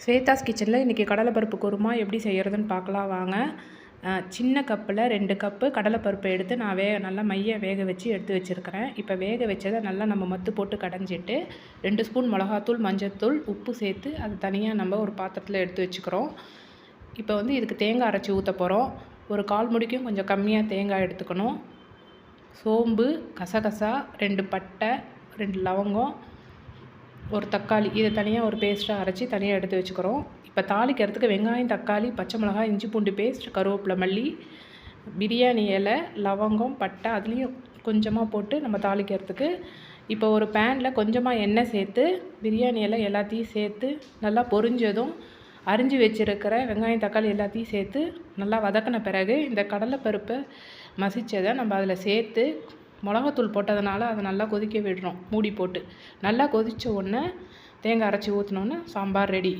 ஸ்வேதாஸ் கிச்சனில் இன்றைக்கி கடலைப்பருப்பு குருமா எப்படி செய்கிறதுன்னு பார்க்கலாம் வாங்க. சின்ன கப்பில் 2 கப்பு கடலைப்பருப்பை எடுத்து நான் நல்லா வேக வச்சு எடுத்து வச்சுருக்கிறேன். இப்போ வேக வச்சதை நல்லா நம்ம மத்து போட்டு கடைஞ்சிட்டு 2 ஸ்பூன் மிளகாத்தூள், மஞ்சத்தூள், உப்பு சேர்த்து அது தனியாக நம்ம ஒரு பாத்திரத்தில் எடுத்து வச்சுக்கிறோம். இப்போ இதுக்கு தேங்காய் அரைச்சி ஊற்ற போகிறோம். ஒரு 1/4 முடிக்கும் கொஞ்சம் கம்மியாக தேங்காய் எடுத்துக்கணும். சோம்பு, கசகசா, 2 பட்டை, 2 லவங்கம், ஒரு தக்காளி, இதை தனியாக ஒரு பேஸ்ட்டாக அரைச்சி தனியாக எடுத்து வச்சுக்கிறோம். இப்போ தாளிக்கிறதுக்கு வெங்காயம், தக்காளி, பச்சை மிளகாய், இஞ்சி பூண்டு பேஸ்ட், கருவேப்பிலை, மல்லி, பிரியாணி இலை, லவங்கம், பட்டை அதுலேயும் கொஞ்சமாக போட்டு நம்ம தாளிக்கிறதுக்கு. இப்போ ஒரு பேனில் கொஞ்சமாக எண்ணெய் சேர்த்து பிரியாணி இலை எல்லாத்தையும் சேர்த்து நல்லா பொரிஞ்சதும் அரிஞ்சு வச்சுருக்கிற வெங்காயம், தக்காளி எல்லாத்தையும் சேர்த்து நல்லா வதக்கின பிறகு இந்த கடலைப்பருப்பை மசித்ததை நம்ம அதில் சேர்த்து மிளகாத்தூள் போட்டதுனால அதை நல்லா கொதிக்க விடுறோம் மூடி போட்டு. நல்லா கொதித்த உடனே தேங்காய் அரைச்சி ஊற்றினோன்னே சாம்பார் ரெடி.